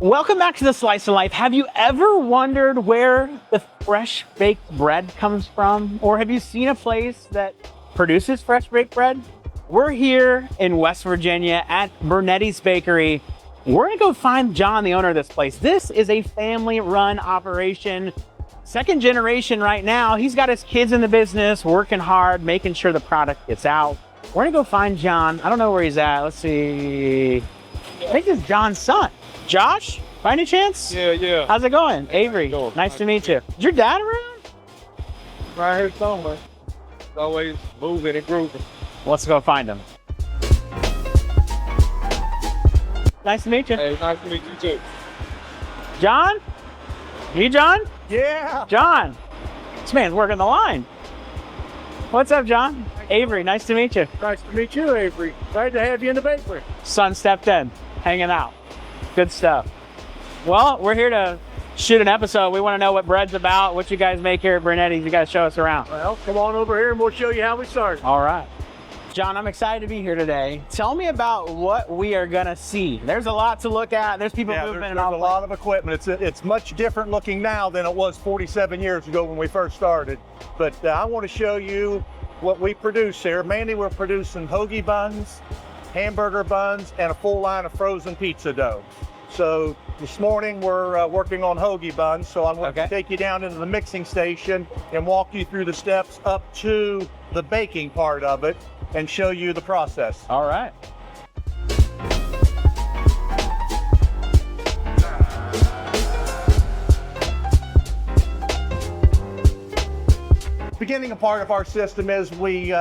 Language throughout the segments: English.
Welcome back to the Slice of Life. Have you ever wondered where the fresh baked bread comes from? Or have you seen a place that produces fresh baked bread? We're here in West Virginia at Brunetti's Bakery. We're gonna go find John, the owner of this place. This is a family-run operation. Second generation right now. He's got his kids in the business, working hard, making sure the product gets out. We're gonna go find John. I don't know where he's at. Let's see. I think it's John's son. Josh, by any chance? Yeah. How's it going? Avery, nice to meet you. Is your dad around? Right here somewhere. It's always moving and grooving. Let's go find him. Nice to meet you. Hey, nice to meet you too. John? You John? Yeah. John. This man's working the line. What's up, John? Avery, nice to meet you. Nice to meet you, Avery. Glad to have you in the bakery. Son stepped in, hanging out. Good stuff. Well, we're here to shoot an episode. We want to know what bread's about, what you guys make here at Brunetti's. You guys show us around. Well, come on over here and we'll show you how we started. All right. John, I'm excited to be here today. Tell me about what we are gonna see. There's a lot to look at. There's people moving there's and all. a lot of equipment. It's much different looking now than it was 47 years ago when we first started. But I want to show you what we produce here. Mainly we're producing hoagie buns, hamburger buns, and a full line of frozen pizza dough. So this morning we're working on hoagie buns. So I'm going to take you down into the mixing station and walk you through the steps up to the baking part of it and show you the process. All right. Beginning part of our system is we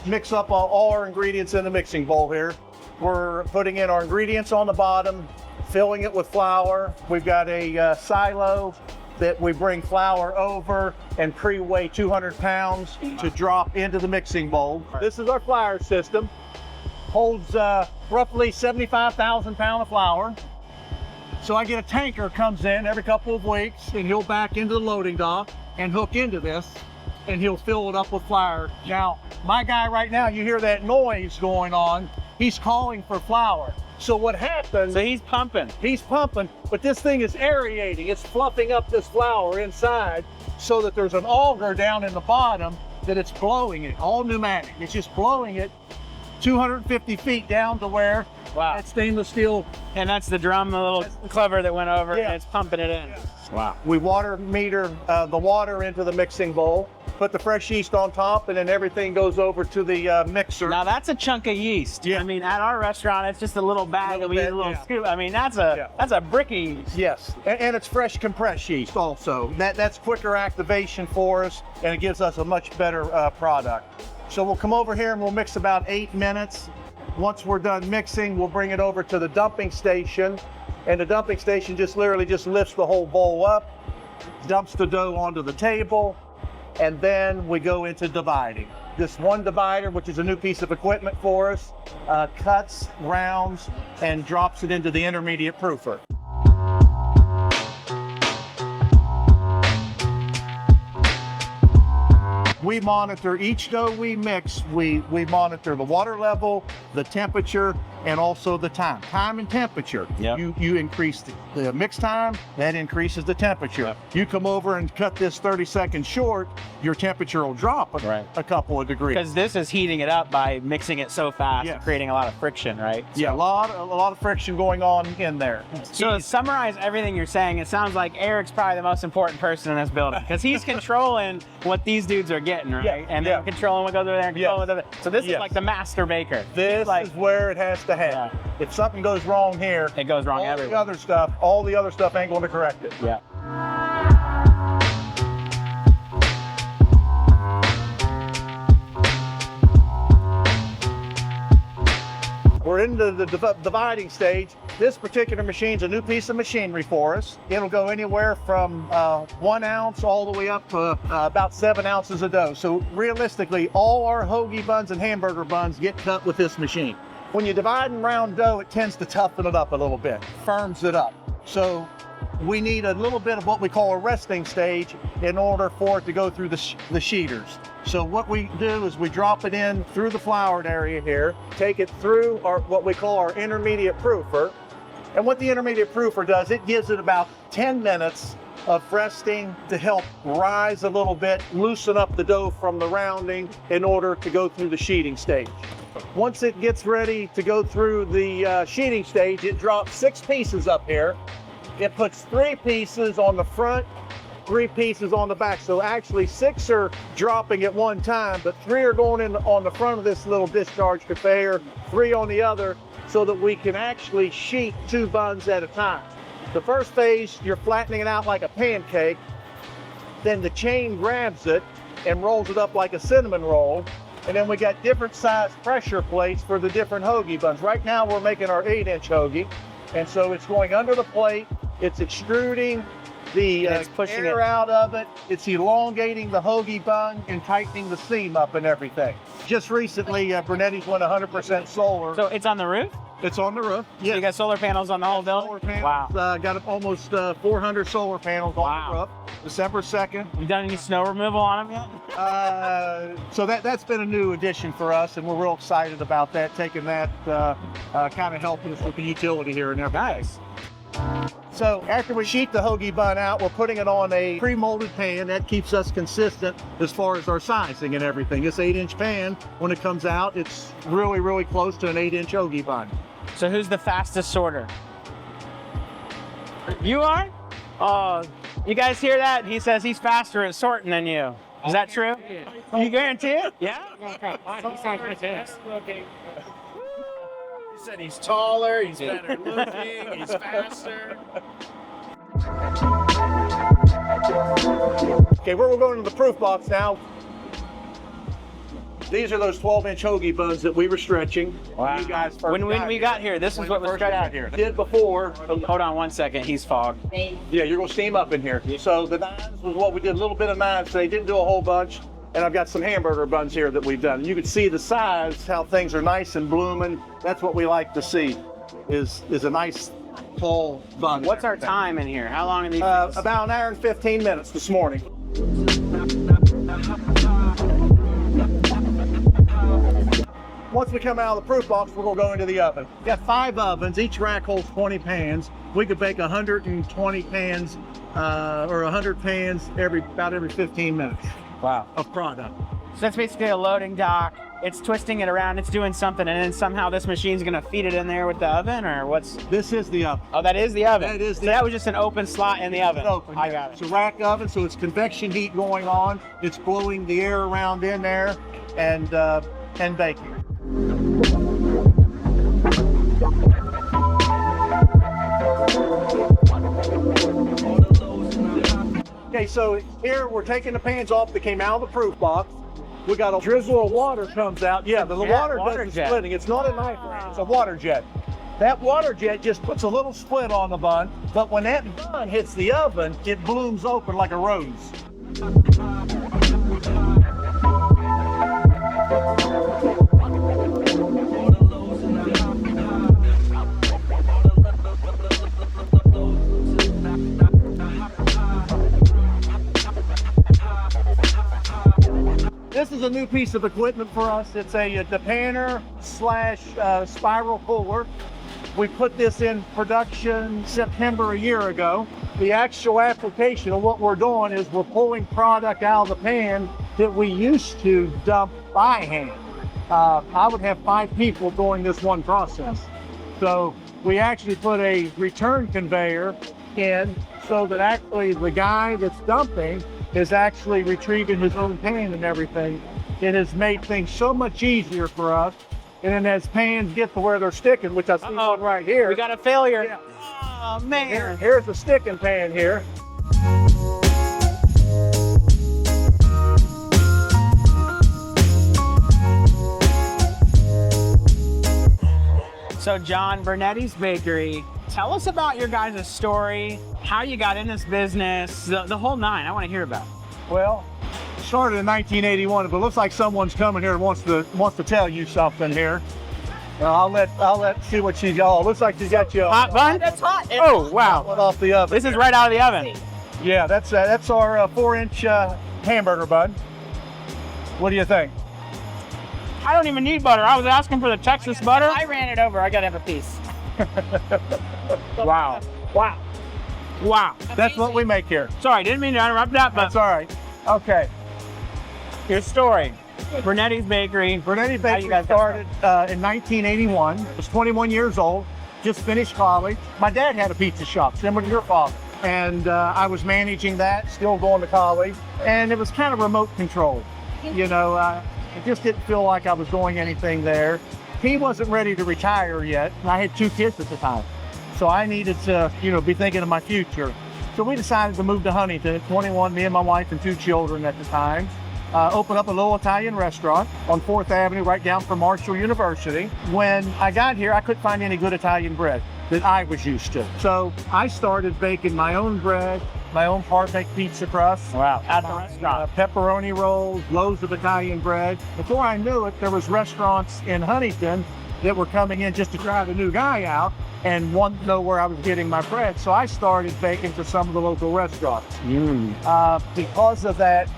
mix up all our ingredients in the mixing bowl here. We're putting in our ingredients on the bottom, filling it with flour. We've got a silo that we bring flour over and pre-weigh 200 pounds to drop into the mixing bowl. This is our flour system. Holds roughly 75,000 pounds of flour. So I get a tanker comes in every couple of weeks and he'll back into the loading dock and hook into this and he'll fill it up with flour. Now, my guy right now, you hear that noise going on, he's calling for flour. So what happens? So he's pumping. He's pumping, but this thing is aerating. It's fluffing up this flour inside so that there's an auger down in the bottom that it's blowing it, all pneumatic. It's just blowing it 250 feet down to where that stainless steel. And that's the drum, the little clever that went over, and it's pumping it in. Wow. We water meter the water into the mixing bowl, put the fresh yeast on top, and then everything goes over to the mixer. Now that's a chunk of yeast. Yeah. I mean, at our restaurant, it's just a little bag that we use a little scoop. I mean, that's a brick of yeast. Yes, and it's fresh compressed yeast also. That's quicker activation for us, and it gives us a much better product. So we'll come over here and we'll mix about 8 minutes. Once we're done mixing, we'll bring it over to the dumping station, and the dumping station just literally just lifts the whole bowl up, dumps the dough onto the table, and then we go into dividing. This one divider, which is a new piece of equipment for us, cuts, rounds, and drops it into the intermediate proofer. We monitor each dough we mix. We monitor the water level, the temperature, and also the time. Time and temperature. Yep. You increase the mix time, that increases the temperature. Yep. You come over and cut this 30 seconds short, your temperature will drop a couple of degrees. Because this is heating it up by mixing it so fast and creating a lot of friction, right? So, yeah, a lot of friction going on in there. So to summarize everything you're saying, it sounds like Eric's probably the most important person in this building because he's controlling what these dudes are getting, right? Yeah. And they're controlling what goes over there and controlling what goes. So this is like the master baker. This is where it has to happen. Yeah. If something goes wrong here, it goes wrong everywhere. All the other stuff ain't going to correct it. Yeah. We're into the dividing stage. This particular machine's a new piece of machinery for us. It'll go anywhere from 1 ounce all the way up to about 7 ounces of dough. So realistically, all our hoagie buns and hamburger buns get cut with this machine. When you divide and round dough, it tends to toughen it up a little bit, firms it up. So we need a little bit of what we call a resting stage in order for it to go through the sheeters. So what we do is we drop it in through the floured area here, take it through what we call our intermediate proofer, And what the intermediate proofer does, it gives it about 10 minutes of resting to help rise a little bit, loosen up the dough from the rounding in order to go through the sheeting stage. Once it gets ready to go through the sheeting stage, it drops 6 pieces up here. It puts 3 pieces on the front, 3 pieces on the back. So actually 6 are dropping at one time, but 3 are going in on the front of this little discharge conveyor, 3 on the other, so that we can actually sheet 2 buns at a time. The first phase, you're flattening it out like a pancake. Then the chain grabs it and rolls it up like a cinnamon roll. And then we got different size pressure plates for the different hoagie buns. Right now we're making our 8-inch hoagie. And so it's going under the plate, it's extruding the air out of it, it's elongating the hoagie bun and tightening the seam up and everything. Just recently, Brunetti's went 100% solar. So it's on the roof? It's on the roof. Yeah. So you got solar panels on the whole building? Solar panels. Wow. Got almost 400 solar panels on the roof. December 2nd. You done any snow removal on them yet? So that's been a new addition for us, and we're real excited about that, taking that, kind of helping us with the utility here and everything. Nice. So after we sheet the hoagie bun out, we're putting it on a pre-molded pan. That keeps us consistent as far as our sizing and everything. This 8-inch pan, when it comes out, it's really, really close to an 8-inch hoagie bun. So who's the fastest sorter? You are? Oh, you guys hear that? He says he's faster at sorting than you. Is that true? You guarantee it? Yeah? He said he's taller, he's better looking, he's faster. Okay, we're going to the proof box now. These are those 12-inch hoagie buns that we were stretching. Wow. You guys when we got here, this is what was stretching here. Did before. Hold on 1 second, he's fogged. Yeah, you're going to steam up in here. So the 9s was what we did, a little bit of 9s. So they didn't do a whole bunch. And I've got some hamburger buns here that we've done. You can see the size, how things are nice and blooming. That's what we like to see, is a nice tall bun. What's our time in here? How long are these? About an hour and 15 minutes this morning. Once we come out of the proof box, we're going to go into the oven. We've got 5 ovens. Each rack holds 20 pans. We could bake 120 pans or 100 pans about every 15 minutes. Wow. Of product. So that's basically a loading dock. It's twisting it around, it's doing something, and then somehow this machine's gonna feed it in there with the oven, or what's? This is the oven. Oh, that is the oven. That is the so that was just an open slot in the oven. Open. I got it. It's a rack oven, so it's convection heat going on. It's blowing the air around in there and baking. Okay, so here we're taking the pans off that came out of the proof box. We got a drizzle of water comes out. Yeah, the water does the splitting. It's not a knife ring, it's a water jet. That water jet just puts a little split on the bun, but when that bun hits the oven, it blooms open like a rose. This is a new piece of equipment for us. It's a depanner / spiral puller. We put this in production September a year ago. The actual application of what we're doing is we're pulling product out of the pan that we used to dump by hand. I would have 5 people doing this one process. So we actually put a return conveyor in so that actually the guy that's dumping is actually retrieving his own pan and everything. It has made things so much easier for us. And then as pans get to where they're sticking, which I see one right here. We got a failure. Yeah. Oh, man. Here's the sticking pan here. So John Brunetti's Bakery, tell us about your guys' story, how you got in this business, the whole 9. I want to hear about it. Well, started in 1981, but it looks like someone's coming here and wants to tell you something here. I'll let see what she's got. Looks like she's got you a hot bun. That's hot. Oh wow! One off the oven. This is right out of the oven. Yeah, that's our 4-inch hamburger bun. What do you think? I don't even need butter. I was asking for the Texas butter. I ran it over. I gotta have a piece. Wow. Wow. Wow. That's what we make here. Sorry, didn't mean to interrupt that, but That's all right. Okay. your story. Brunetti's Bakery. Brunetti you Bakery guys got started in 1981. I was 21 years old, just finished college. My dad had a pizza shop, similar to your father. And I was managing that, still going to college. And it was kind of remote controlled. You know, it just didn't feel like I was doing anything there. He wasn't ready to retire yet, and I had 2 kids at the time. So I needed to, you know, be thinking of my future. So we decided to move to Huntington at 21, me and my wife and 2 children at the time. Open up a little Italian restaurant on 4th Avenue, right down from Marshall University. When I got here, I couldn't find any good Italian bread that I was used to. So I started baking my own bread, my own heartfelt pizza crust. Wow. At the restaurant. Pepperoni rolls, loaves of Italian bread. Before I knew it, there was restaurants in Huntington that were coming in just to try the new guy out and wanted to know where I was getting my bread. So I started baking for some of the local restaurants. Because of that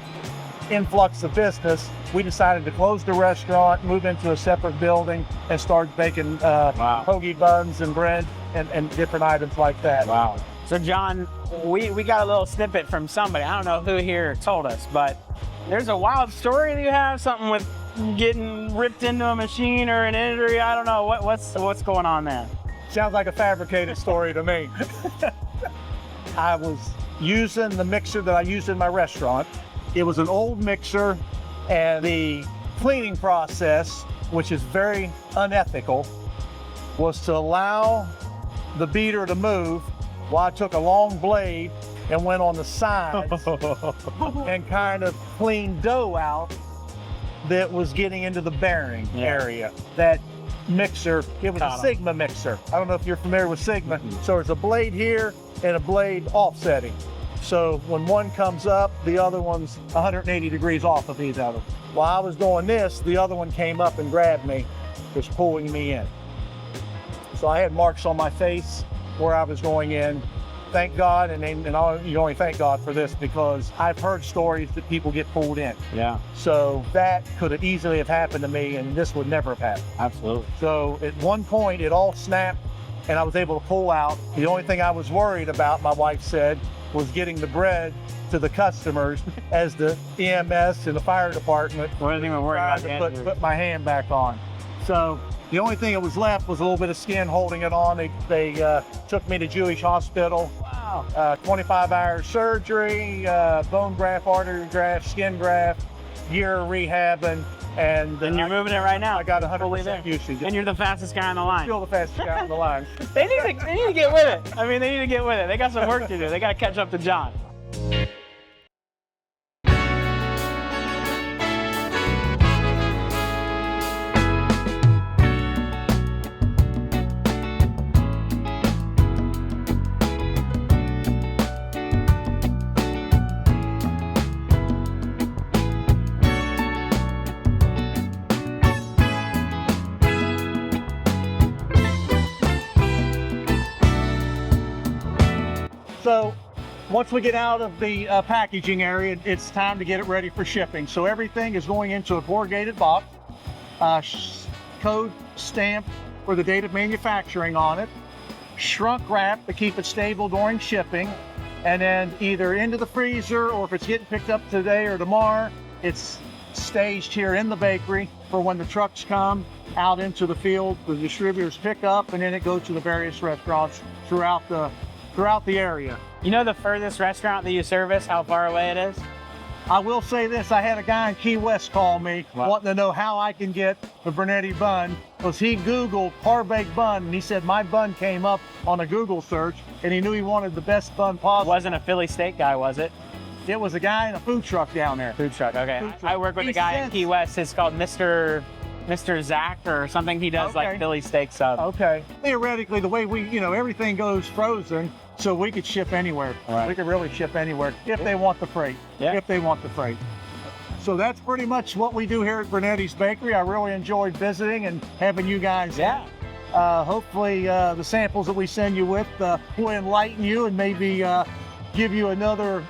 influx of business, we decided to close the restaurant, move into a separate building, and start baking hoagie buns and bread and different items like that. Wow. So John, we got a little snippet from somebody. I don't know who here told us, but there's a wild story that you have, something with getting ripped into a machine or an injury. I don't know. What's going on there? Sounds like a fabricated story to me. I was using the mixer that I used in my restaurant. It was an old mixer, and the cleaning process, which is very unethical, was to allow the beater to move while I took a long blade and went on the sides and kind of cleaned dough out that was getting into the bearing area. That mixer, it was a Sigma mixer. I don't know if you're familiar with Sigma. So there's a blade here and a blade offsetting. So when one comes up, the other one's 180 degrees off of each other. While I was doing this, the other one came up and grabbed me, was pulling me in. So I had marks on my face where I was going in. Thank God, you only thank God for this, because I've heard stories that people get pulled in. Yeah. So that could have easily have happened to me, and this would never have happened. Absolutely. So at one point, it all snapped, and I was able to pull out. The only thing I was worried about, my wife said, was getting the bread to the customers as the EMS and the fire department What even worried about tried to put my hand back on. So the only thing that was left was a little bit of skin holding it on. They took me to Jewish Hospital. Wow. 25-hour surgery, bone graft, artery graft, skin graft, year of rehabbing, and you're moving it right now. I got Fully 100% there. usage. And you're the fastest guy on the line. Still the fastest guy on the line. They need to get with it. I mean, they need to get with it. They got some work to do. They got to catch up to John. So once we get out of the packaging area, it's time to get it ready for shipping. So everything is going into a corrugated box, code stamped for the date of manufacturing on it, shrunk wrap to keep it stable during shipping, and then either into the freezer, or if it's getting picked up today or tomorrow, it's staged here in the bakery for when the trucks come out into the field, the distributors pick up, and then it goes to the various restaurants throughout the area. You know the furthest restaurant that you service, how far away it is? I will say this, I had a guy in Key West call me wanting to know how I can get the Brunetti bun, because he Googled par-baked bun, and he said my bun came up on a Google search, and he knew he wanted the best bun possible. It wasn't a Philly steak guy, was it? It was a guy in a food truck down there. Food truck, okay. Food truck. I work with a guy in Key West. It's called Mr. Zach or something. He does like Philly steak sub. Okay. Theoretically, the way everything goes frozen, so we could ship anywhere. Right. We could really ship anywhere if they want the freight. Yeah. If they want the freight. So that's pretty much what we do here at Brunetti's Bakery. I really enjoyed visiting and having you guys. Yeah. Hopefully the samples that we send you with will enlighten you and maybe give you another.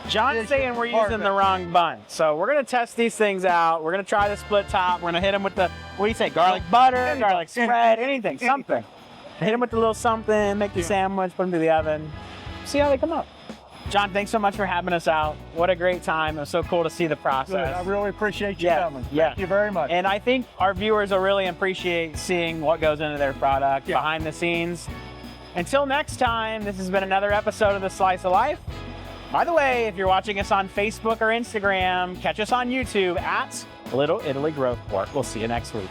John's saying we're using the wrong bun. So we're going to test these things out. We're going to try the split top. We're going to hit them with the, what do you say, garlic butter, garlic spread, anything, something. Hit them with a little something, make the sandwich, put them to the oven. See how they come up. John, thanks so much for having us out. What a great time. It was so cool to see the process. Good. I really appreciate you coming. Yeah. Thank you very much. And I think our viewers will really appreciate seeing what goes into their product behind the scenes. Until next time, this has been another episode of The Slice of Life. By the way, if you're watching us on Facebook or Instagram, catch us on YouTube at Little Italy Growth Corp. We'll see you next week.